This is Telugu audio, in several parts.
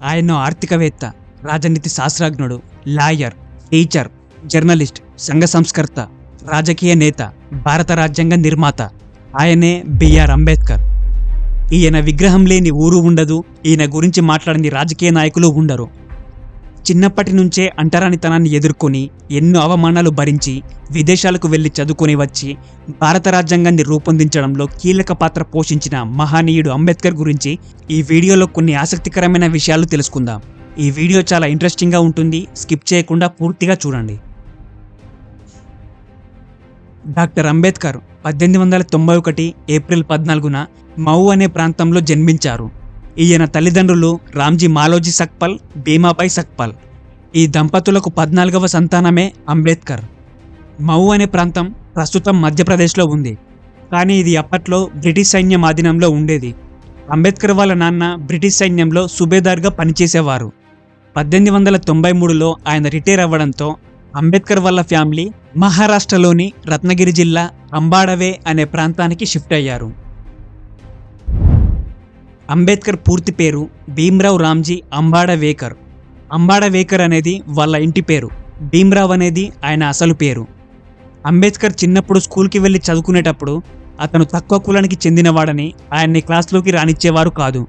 ఆయన ఆర్థికవేత్త, రాజనీతి శాస్త్రజ్ఞుడు, లాయర్, టీచర్, జర్నలిస్ట్, సంఘ సంస్కర్త, రాజకీయ నేత, భారత రాజ్యాంగ నిర్మాత. ఆయనే బిఆర్ అంబేద్కర్. ఈయన విగ్రహం లేని ఊరు ఉండదు, ఈయన గురించి మాట్లాడని రాజకీయ నాయకులు ఉండరు. చిన్నప్పటి నుంచే అంటరానితనాన్ని ఎదుర్కొని ఎన్నో అవమానాలు భరించి విదేశాలకు వెళ్లి చదువుకొని వచ్చి భారత రాజ్యాంగాన్ని రూపొందించడంలో కీలక పాత్ర పోషించిన మహనీయుడు అంబేద్కర్ గురించి ఈ వీడియోలో కొన్ని ఆసక్తికరమైన విషయాలు తెలుసుకుందాం. ఈ వీడియో చాలా ఇంట్రెస్టింగ్గా ఉంటుంది, స్కిప్ చేయకుండా పూర్తిగా చూడండి. డాక్టర్ అంబేద్కర్ 1891 ఏప్రిల్ 14న మऊ అనే ప్రాంతంలో జన్మించారు. ఈయన తల్లిదండ్రులు రామ్జీ మాలోజీ సక్పాల్, భీమాబాయి సక్పాల్. ఈ దంపతులకు 14వ సంతానమే అంబేద్కర్. మऊ అనే ప్రాంతం ప్రస్తుతం మధ్యప్రదేశ్లో ఉంది, కానీ ఇది అప్పట్లో బ్రిటిష్ సైన్యం ఆధీనంలో ఉండేది. అంబేద్కర్ వాళ్ళ నాన్న బ్రిటిష్ సైన్యంలో సుబేదార్గా పనిచేసేవారు. 1893లో ఆయన రిటైర్ అవ్వడంతో అంబేద్కర్ వాళ్ళ ఫ్యామిలీ మహారాష్ట్రలోని రత్నగిరి జిల్లా అంబాడవే అనే ప్రాంతానికి షిఫ్ట్ అయ్యారు. అంబేద్కర్ పూర్తి పేరు భీమ్రావ్ రామ్జీ అంబాడవేకర్. అంబాడవేకర్ అనేది వాళ్ళ ఇంటి పేరు, భీమ్రావ్ అనేది ఆయన అసలు పేరు. అంబేద్కర్ చిన్నప్పుడు స్కూల్కి వెళ్ళి చదువుకునేటప్పుడు అతను తక్కువ కులానికి చెందినవాడని ఆయన్ని క్లాస్లోకి రానిచ్చేవారు కాదు.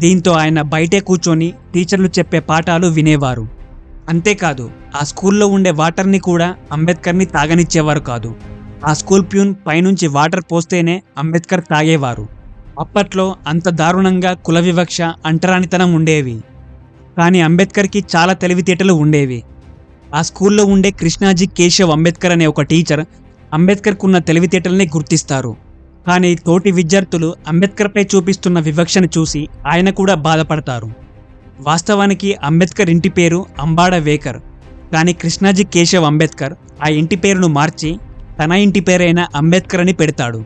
దీంతో ఆయన బయటే కూర్చొని టీచర్లు చెప్పే పాఠాలు వినేవారు. అంతేకాదు, ఆ స్కూల్లో ఉండే వాటర్ని కూడా అంబేద్కర్ని తాగనిచ్చేవారు కాదు. ఆ స్కూల్ ప్యూన్ పైనుంచి వాటర్ పోస్తేనే అంబేద్కర్ తాగేవారు. అప్పట్లో అంత దారుణంగా కుల వివక్ష, అంటరానితనం ఉండేవి. కానీ అంబేద్కర్కి చాలా తెలివితేటలు ఉండేవి. ఆ స్కూల్లో ఉండే కృష్ణాజీ కేశవ్ అంబేద్కర్ అనే ఒక టీచర్ అంబేద్కర్కున్న తెలివితేటల్ని గుర్తిస్తారు. కానీ తోటి విద్యార్థులు అంబేద్కర్పై చూపిస్తున్న వివక్షను చూసి ఆయన కూడా బాధపడతారు. వాస్తవానికి అంబేద్కర్ ఇంటి పేరు అంబాడవేకర్, కానీ కృష్ణాజీ కేశవ్ అంబేద్కర్ ఆ ఇంటి పేరును మార్చి తన ఇంటి పేరైన అంబేద్కర్ అని పెడతాడు.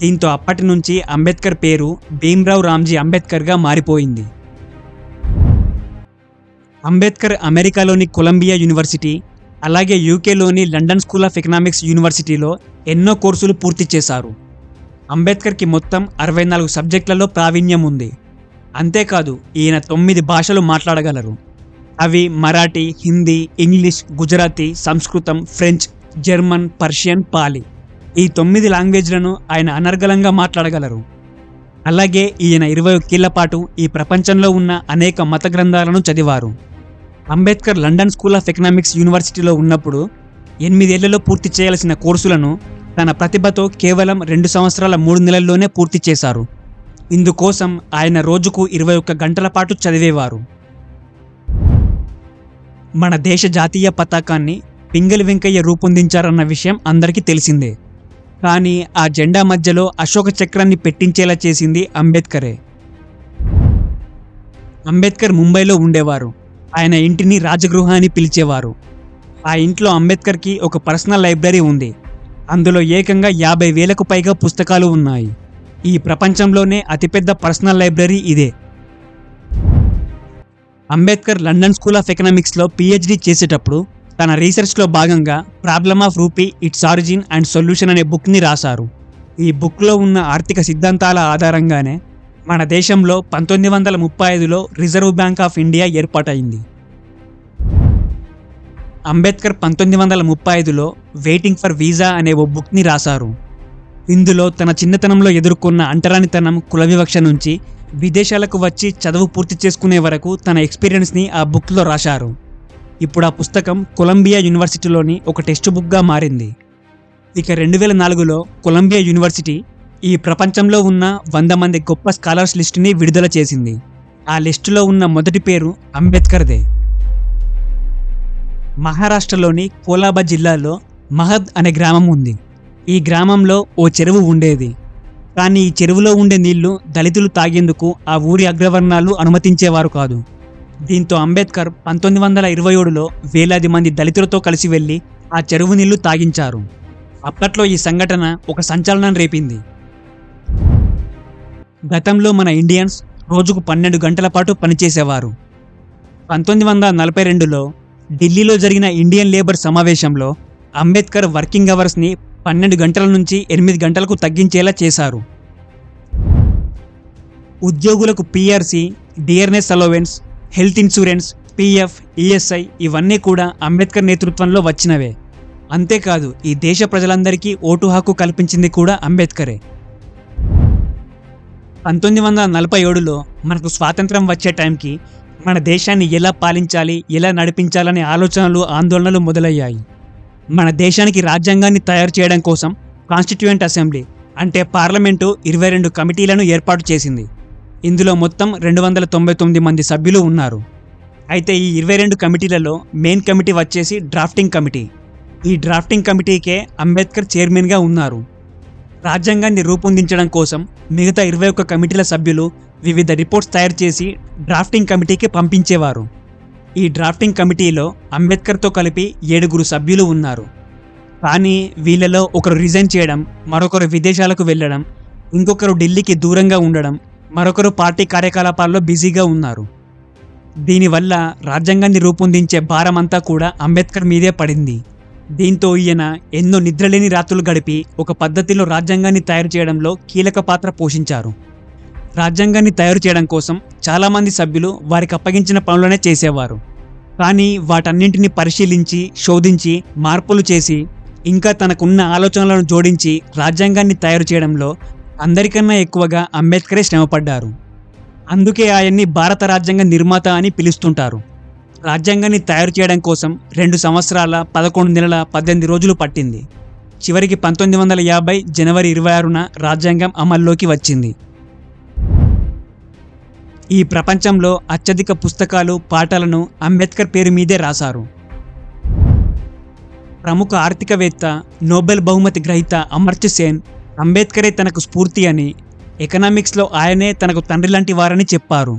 దీంతో అప్పటి నుంచి అంబేద్కర్ పేరు భీమ్రావ్ రామ్జీ అంబేద్కర్గా మారిపోయింది. అంబేద్కర్ అమెరికాలోని కొలంబియా యూనివర్సిటీ, అలాగే యూకేలోని లండన్ స్కూల్ ఆఫ్ ఎకనామిక్స్ యూనివర్సిటీలో ఎన్నో కోర్సులు పూర్తి చేశారు. అంబేద్కర్కి మొత్తం 64 సబ్జెక్టులలో ప్రావీణ్యం ఉంది. అంతేకాదు, ఈయన 9 భాషలు మాట్లాడగలరు. అవి మరాఠీ, హిందీ, ఇంగ్లీష్, గుజరాతీ, సంస్కృతం, ఫ్రెంచ్, జర్మన్, పర్షియన్, పాలి. ఈ 9 లాంగ్వేజ్లను ఆయన అనర్గళంగా మాట్లాడగలరు. అలాగే ఈయన 21 ఏళ్ల పాటు ఈ ప్రపంచంలో ఉన్న అనేక మత గ్రంథాలను చదివారు. Ambedkar London School of economics యూనివర్సిటీలో ఉన్నప్పుడు 8 ఏళ్లలో పూర్తి చేయాల్సిన కోర్సులను తన ప్రతిభతో కేవలం 2 సంవత్సరాల 3 నెలల్లోనే పూర్తి చేశారు. ఇందుకోసం ఆయన రోజుకు 21 గంటల పాటు చదివేవారు. మన దేశ జాతీయ పతాకాన్ని పింగళి వెంకయ్య రూపొందించారన్న విషయం అందరికీ తెలిసిందే. కానీ ఆ జెండా మధ్యలో అశోక చక్రాన్ని పెట్టించేలా చేసింది అంబేద్కరే. అంబేద్కర్ ముంబైలో ఉండేవారు. ఆయన ఇంటిని రాజగృహ అని పిలిచేవారు. ఆ ఇంట్లో అంబేద్కర్కి ఒక పర్సనల్ లైబ్రరీ ఉంది. అందులో ఏకంగా 50,000కు పైగా పుస్తకాలు ఉన్నాయి. ఈ ప్రపంచంలోనే అతిపెద్ద పర్సనల్ లైబ్రరీ ఇదే. అంబేద్కర్ లండన్ స్కూల్ ఆఫ్ ఎకనామిక్స్లో PhD చేసేటప్పుడు తన రీసెర్చ్లో భాగంగా problem of rupee, its origin and solution అనే బుక్ని రాశారు. ఈ బుక్లో ఉన్న ఆర్థిక సిద్ధాంతాల ఆధారంగానే మన దేశంలో 1935లో రిజర్వ్ బ్యాంక్ ఆఫ్ ఇండియా ఏర్పాటైంది. అంబేద్కర్ 1935లో వెయిటింగ్ ఫర్ వీసా అనే ఓ బుక్ని రాశారు. ఇందులో తన చిన్నతనంలో ఎదుర్కొన్న అంటరానితనం, కుల వివక్ష నుంచి విదేశాలకు వచ్చి చదువు పూర్తి చేసుకునే వరకు తన ఎక్స్పీరియన్స్ని ఆ బుక్లో రాశారు. ఇప్పుడు ఆ పుస్తకం కొలంబియా యూనివర్సిటీలోని ఒక టెక్స్ట్ బుక్గా మారింది. ఇక 2004లో కొలంబియా యూనివర్సిటీ ఈ ప్రపంచంలో ఉన్న 100 మంది గొప్ప స్కాలర్స్ లిస్టుని విడుదల చేసింది. ఆ లిస్టులో ఉన్న మొదటి పేరు అంబేద్కర్దే. మహారాష్ట్రలోని కోలాబా జిల్లాలో మహద్ అనే గ్రామం ఉంది. ఈ గ్రామంలో ఓ చెరువు ఉండేది. కానీ ఈ చెరువులో ఉండే నీళ్లు దళితులు తాగేందుకు ఆ ఊరి అగ్రవర్ణాలు అనుమతించేవారు కాదు. దీంతో అంబేద్కర్ 1927లో వేలాది మంది దళితులతో కలిసి వెళ్లి ఆ చెరువు నీళ్లు తాగించారు. అప్పట్లో ఈ సంఘటన ఒక సంచలనం రేపింది. గతంలో మన ఇండియన్స్ రోజుకు 12 గంటల పాటు పనిచేసేవారు. 1942లో ఢిల్లీలో జరిగిన ఇండియన్ లేబర్ సమావేశంలో అంబేద్కర్ వర్కింగ్ అవర్స్ని 12 గంటల నుంచి 8 గంటలకు తగ్గించేలా చేశారు. ఉద్యోగులకు PRC, dearness allowance, health insurance, PF, ESI ఇవన్నీ కూడా అంబేద్కర్ నేతృత్వంలో వచ్చినవే. అంతేకాదు ఈ దేశ ప్రజలందరికీ ఓటు హక్కు కల్పించింది కూడా అంబేద్కరే. 1947లో మనకు స్వాతంత్రం వచ్చే టైంకి మన దేశాన్ని ఎలా పాలించాలి, ఎలా నడిపించాలనే ఆలోచనలు, ఆందోళనలు మొదలయ్యాయి. మన దేశానికి రాజ్యాంగాన్ని తయారు చేయడం కోసం కాన్స్టిట్యూయెంట్ అసెంబ్లీ అంటే పార్లమెంటు 22 కమిటీలను ఏర్పాటు చేసింది. ఇందులో మొత్తం 299 మంది సభ్యులు ఉన్నారు. అయితే ఈ 22 కమిటీలలో మెయిన్ కమిటీ వచ్చేసి డ్రాఫ్టింగ్ కమిటీ. ఈ డ్రాఫ్టింగ్ కమిటీకే అంబేద్కర్ చైర్మన్గా ఉన్నారు. రాజ్యాంగాన్ని రూపొందించడం కోసం మిగతా 21 కమిటీల సభ్యులు వివిధ రిపోర్ట్స్ తయారు చేసి డ్రాఫ్టింగ్ కమిటీకి పంపించేవారు. ఈ డ్రాఫ్టింగ్ కమిటీలో అంబేద్కర్తో కలిపి 7 సభ్యులు ఉన్నారు. కానీ వీళ్ళలో ఒకరు రిజైన్ చేయడం, మరొకరు విదేశాలకు వెళ్ళడం, ఇంకొకరు ఢిల్లీకి దూరంగా ఉండడం, మరొకరు పార్టీ కార్యకలాపాల్లో బిజీగా ఉన్నారు. దీనివల్ల రాజ్యాంగాన్ని రూపొందించే భారం అంతా కూడా అంబేద్కర్ మీదే పడింది. దీంతో ఈయన ఎన్నో నిద్రలేని రాత్రులు గడిపి ఒక పద్ధతిలో రాజ్యాంగాన్ని తయారు చేయడంలో కీలక పాత్ర పోషించారు. రాజ్యాంగాన్ని తయారు చేయడం కోసం చాలామంది సభ్యులు వారికి అప్పగించిన పనులనే చేసేవారు. కానీ వాటన్నింటినీ పరిశీలించి, శోధించి, మార్పులు చేసి, ఇంకా తనకున్న ఆలోచనలను జోడించి రాజ్యాంగాన్ని తయారు చేయడంలో అందరికన్నా ఎక్కువగా అంబేద్కరే శ్రమపడ్డారు. అందుకే ఆయన్ని భారత రాజ్యాంగ నిర్మాత అని పిలుస్తుంటారు. రాజ్యాంగాన్ని తయారు చేయడం కోసం 2 సంవత్సరాల 11 నెలల 18 రోజులు పట్టింది. చివరికి 1950 జనవరి 26న రాజ్యాంగం అమల్లోకి వచ్చింది. ఈ ప్రపంచంలో అత్యధిక పుస్తకాలు, పాఠాలను అంబేద్కర్ పేరు మీదే రాశారు. ప్రముఖ ఆర్థికవేత్త, నోబెల్ బహుమతి గ్రహీత అమర్త్య సేన్ అంబేద్కరే తనకు స్ఫూర్తి అని, ఎకనామిక్స్లో ఆయనే తనకు తండ్రి లాంటి వారని చెప్పారు.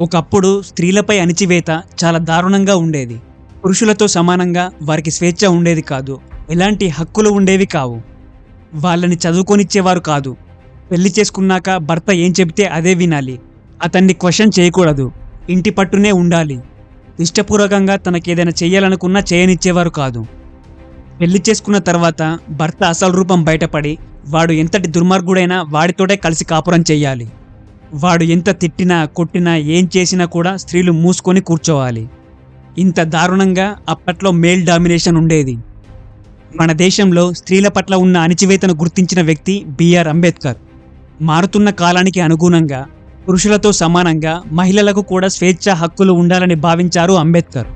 ఒకప్పుడు స్త్రీలపై అణిచివేత చాలా దారుణంగా ఉండేది. పురుషులతో సమానంగా వారికి స్వేచ్ఛ ఉండేది కాదు. ఎలాంటి హక్కులు ఉండేవి కావు. వాళ్ళని చదువుకొనిచ్చేవారు కాదు. పెళ్లి చేసుకున్నాక భర్త ఏం చెబితే అదే వినాలి. అతన్ని క్వశ్చన్ చేయకూడదు. ఇంటి పట్టునే ఉండాలి. ఇష్టపూర్వకంగా తనకేదైనా చేయాలనుకున్నా చేయనిచ్చేవారు కాదు. పెళ్లి చేసుకున్న తర్వాత భర్త అసలు రూపం బయటపడి వాడు ఎంతటి దుర్మార్గుడైనా వాడితోటే కలిసి కాపురం చెయ్యాలి. వాడు ఎంత తిట్టినా, కొట్టినా, ఏం చేసినా కూడా స్త్రీలు మూసుకొని కూర్చోవాలి. ఇంత దారుణంగా అప్పట్లో మేల్ డామినేషన్ ఉండేది. మన దేశంలో స్త్రీల పట్ల ఉన్న అణిచివేతను గుర్తించిన వ్యక్తి బిఆర్ అంబేద్కర్. మారుతున్న కాలానికి అనుగుణంగా పురుషులతో సమానంగా మహిళలకు కూడా స్వేచ్ఛ, హక్కులు ఉండాలని భావించారు అంబేద్కర్.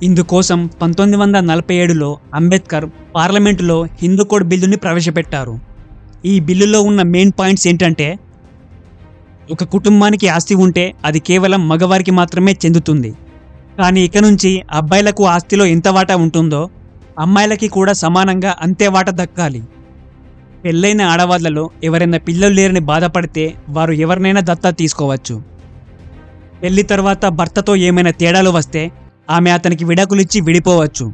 ఇందుకోసం 1947లో అంబేద్కర్ పార్లమెంటులో హిందూ కోడ్ బిల్లుని ప్రవేశపెట్టారు. ఈ బిల్లులో ఉన్న మెయిన్ పాయింట్స్ ఏంటంటే, ఒక కుటుంబానికి ఆస్తి ఉంటే అది కేవలం మగవారికి మాత్రమే చెందుతుంది. కానీ ఇక నుంచి అబ్బాయిలకు ఆస్తిలో ఎంత వాటా ఉంటుందో అమ్మాయిలకి కూడా సమానంగా అంతే వాటా దక్కాలి. పెళ్ళైన ఆడవాళ్లలో ఎవరైనా పిల్లలు లేరని బాధపడితే వారు ఎవరినైనా దత్తా తీసుకోవచ్చు. పెళ్లి తర్వాత భర్తతో ఏమైనా తేడాలు వస్తే ఆమె అతనికి విడాకులిచ్చి విడిపోవచ్చు.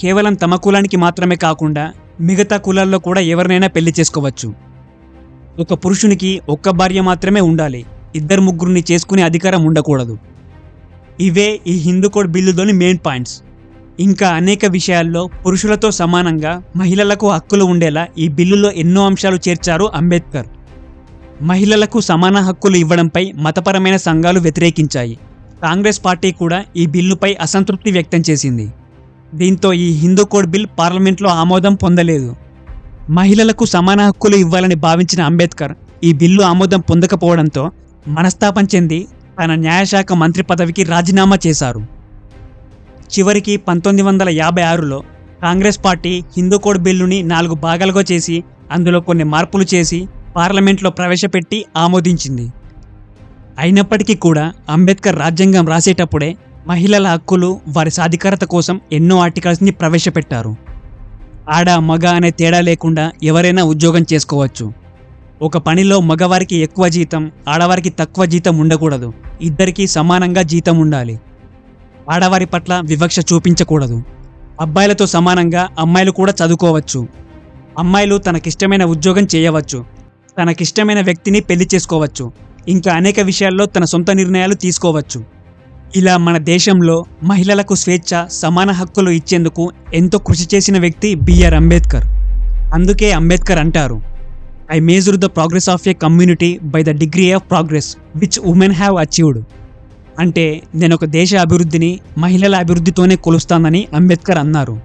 కేవలం తమ కులానికి మాత్రమే కాకుండా మిగతా కులాల్లో కూడా ఎవరినైనా పెళ్లి చేసుకోవచ్చు. ఒక పురుషునికి ఒక్క భార్య మాత్రమే ఉండాలి. 2-3 చేసుకునే అధికారం ఉండకూడదు. ఇవే ఈ హిందూ కోడ్ బిల్లులోని మెయిన్ పాయింట్స్. ఇంకా అనేక విషయాల్లో పురుషులతో సమానంగా మహిళలకు హక్కులు ఉండేలా ఈ బిల్లులో ఎన్నో అంశాలు చేర్చారు అంబేద్కర్. మహిళలకు సమాన హక్కులు ఇవ్వడంపై మతపరమైన సంఘాలు వ్యతిరేకించాయి. కాంగ్రెస్ పార్టీ కూడా ఈ బిల్లుపై అసంతృప్తి వ్యక్తం చేసింది. దీంతో ఈ హిందూ కోడ్ బిల్ పార్లమెంట్లో ఆమోదం పొందలేదు. మహిళలకు సమాన హక్కులు ఇవ్వాలని భావించిన అంబేద్కర్ ఈ బిల్లు ఆమోదం పొందకపోవడంతో మనస్తాపం చెంది తన న్యాయశాఖ మంత్రి పదవికి రాజీనామా చేశారు. చివరికి 1956లో కాంగ్రెస్ పార్టీ హిందూ కోడ్ బిల్లుని 4 భాగాలుగా చేసి అందులో కొన్ని మార్పులు చేసి పార్లమెంట్లో ప్రవేశపెట్టి ఆమోదించింది. అయినప్పటికీ కూడా అంబేద్కర్ రాజ్యాంగం రాసేటప్పుడే మహిళల హక్కులు, వారి సాధికారత కోసం ఎన్నో ఆర్టికల్స్ని ప్రవేశపెట్టారు. ఆడ, మగ అనే తేడా లేకుండా ఎవరైనా ఉద్యోగం చేసుకోవచ్చు. ఒక పనిలో మగవారికి ఎక్కువ జీతం, ఆడవారికి తక్కువ జీతం ఉండకూడదు. ఇద్దరికీ సమానంగా జీతం ఉండాలి. ఆడవారి పట్ల వివక్ష చూపించకూడదు. అబ్బాయిలతో సమానంగా అమ్మాయిలు కూడా చదువుకోవచ్చు. అమ్మాయిలు తనకిష్టమైన ఉద్యోగం చేయవచ్చు. తనకిష్టమైన వ్యక్తిని పెళ్లి చేసుకోవచ్చు. ఇంకా అనేక విషయాల్లో తన సొంత నిర్ణయాలు తీసుకోవచ్చు. ఇలా మన దేశంలో మహిళలకు స్వేచ్ఛ, సమాన హక్కులు ఇచ్చేందుకు ఎంతో కృషి చేసిన వ్యక్తి బిఆర్ అంబేద్కర్. అందుకే అంబేద్కర్ అంటారు, I measure the progress of a community by the degree of progress which women have achieved. అంటే నేను ఒక దేశ అభివృద్ధిని మహిళల అభివృద్ధితోనే కొలుస్తానని అంబేద్కర్ అన్నారు.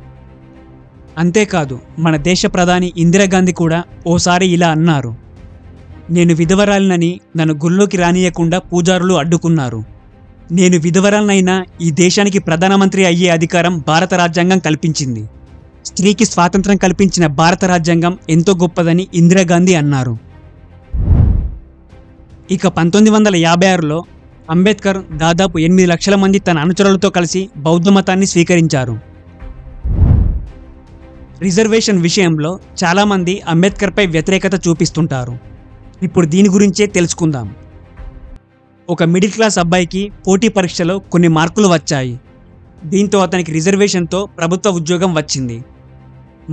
అంతేకాదు మన దేశ ప్రధాని ఇందిరాగాంధీ కూడా ఓసారి ఇలా అన్నారు, నేను విధవరాలినని నన్ను గుళ్ళోకి రానియకుండా పూజారులు అడ్డుకున్నారు. నేను విధవరాలనైనా ఈ దేశానికి ప్రధానమంత్రి అయ్యే అధికారం భారత రాజ్యాంగం కల్పించింది. స్త్రీకి స్వాతంత్రం కల్పించిన భారత రాజ్యాంగం ఎంతో గొప్పదని ఇందిరాగాంధీ అన్నారు. ఇక 1956లో అంబేద్కర్ దాదాపు 8 లక్షల మంది తన అనుచరులతో కలిసి బౌద్ధ మతాన్ని స్వీకరించారు. రిజర్వేషన్ విషయంలో చాలామంది అంబేద్కర్పై వ్యతిరేకత చూపిస్తుంటారు. ఇప్పుడు దీని గురించే తెలుసుకుందాం. ఒక మిడిల్ క్లాస్ అబ్బాయికి పోటీ పరీక్షలో కొన్ని మార్కులు వచ్చాయి. దీంతో అతనికి రిజర్వేషన్తో ప్రభుత్వ ఉద్యోగం వచ్చింది.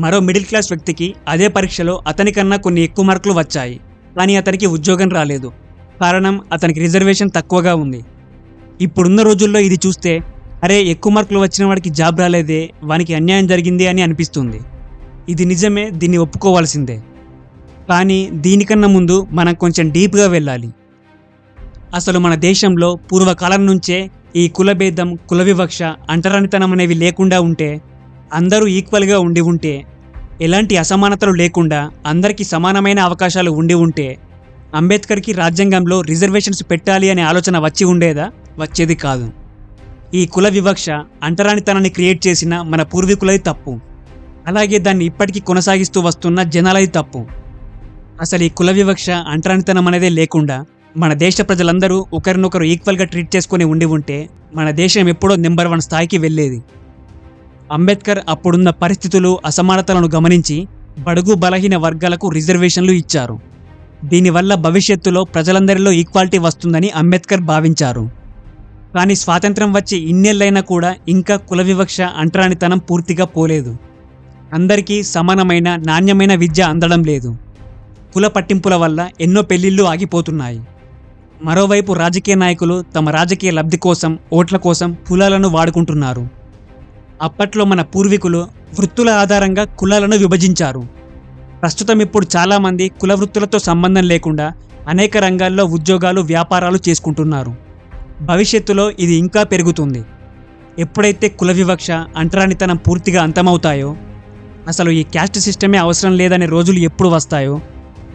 మరో మిడిల్ క్లాస్ వ్యక్తికి అదే పరీక్షలో అతనికన్నా కొన్ని ఎక్కువ మార్కులు వచ్చాయి, కానీ అతనికి ఉద్యోగం రాలేదు. కారణం అతనికి రిజర్వేషన్ తక్కువగా ఉంది. ఇప్పుడున్న రోజుల్లో ఇది చూస్తే అరే ఎక్కువ మార్కులు వచ్చిన వాడికి జాబ్ రాలేదే, వానికి అన్యాయం జరిగింది అని అనిపిస్తుంది. ఇది నిజమే, దీన్ని ఒప్పుకోవాల్సిందే. కానీ దీనికన్నా ముందు మనం కొంచెం డీప్గా వెళ్ళాలి. అసలు మన దేశంలో పూర్వకాలం నుంచే ఈ కులభేదం, కుల వివక్ష, అంటరానితనం అనేవి లేకుండా ఉంటే, అందరూ ఈక్వల్గా ఉండి ఉంటే, ఎలాంటి అసమానతలు లేకుండా అందరికీ సమానమైన అవకాశాలు ఉండి ఉంటే అంబేద్కర్కి రాజ్యాంగంలో రిజర్వేషన్స్ పెట్టాలి అనే ఆలోచన వచ్చి ఉండేదా? వచ్చేది కాదు. ఈ కుల వివక్ష, అంటరానితనాన్ని క్రియేట్ చేసిన మన పూర్వీకులది తప్పు. అలాగే దాన్ని ఇప్పటికీ కొనసాగిస్తూ వస్తున్న జనాలది తప్పు. అసలు ఈ కుల వివక్ష, అంటరానితనం అనేదే లేకుండా మన దేశ ప్రజలందరూ ఒకరినొకరు ఈక్వల్గా ట్రీట్ చేసుకుని ఉండి ఉంటే మన దేశం ఎప్పుడో నెంబర్ 1 స్థాయికి వెళ్ళేది. అంబేద్కర్ అప్పుడున్న పరిస్థితులు, అసమానతలను గమనించి బడుగు బలహీన వర్గాలకు రిజర్వేషన్లు ఇచ్చారు. దీనివల్ల భవిష్యత్తులో ప్రజలందరిలో ఈక్వాలిటీ వస్తుందని అంబేద్కర్ భావించారు. కానీ స్వాతంత్రం వచ్చి ఇన్నేళ్లైనా కూడా ఇంకా కుల వివక్ష, అంటరానితనం పూర్తిగా పోలేదు. అందరికీ సమానమైన, నాణ్యమైన విద్య అందడం లేదు. కుల పట్టింపుల వల్ల ఎన్నో పెళ్లిళ్ళు ఆగిపోతున్నాయి. మరోవైపు రాజకీయ నాయకులు తమ రాజకీయ లబ్ధి కోసం, ఓట్ల కోసం కులాలను వాడుకుంటున్నారు. అప్పట్లో మన పూర్వీకులు వృత్తుల ఆధారంగా కులాలను విభజించారు. ప్రస్తుతం ఇప్పుడు చాలామంది కుల వృత్తులతో సంబంధం లేకుండా అనేక రంగాల్లో ఉద్యోగాలు, వ్యాపారాలు చేసుకుంటున్నారు. భవిష్యత్తులో ఇది ఇంకా పెరుగుతుంది. ఎప్పుడైతే కుల వివక్ష, అంటరానితనం పూర్తిగా అంతమవుతాయో, అసలు ఈ క్యాస్ట్ సిస్టమే అవసరం లేదనే రోజులు ఎప్పుడు వస్తాయో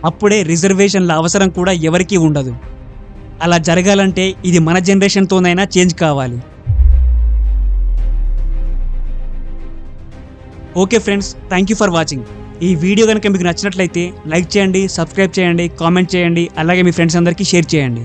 అప్పుడే రిజర్వేషన్ల అవసరం కూడా ఎవరికీ ఉండదు. అలా జరగాలంటే ఇది మన జనరేషన్తోనైనా చేంజ్ కావాలి. Okay friends, thank you for watching. ఈ వీడియో కనుక మీకు నచ్చినట్లయితే లైక్ చేయండి, సబ్స్క్రైబ్ చేయండి, కామెంట్ చేయండి, అలాగే మీ ఫ్రెండ్స్ అందరికీ షేర్ చేయండి.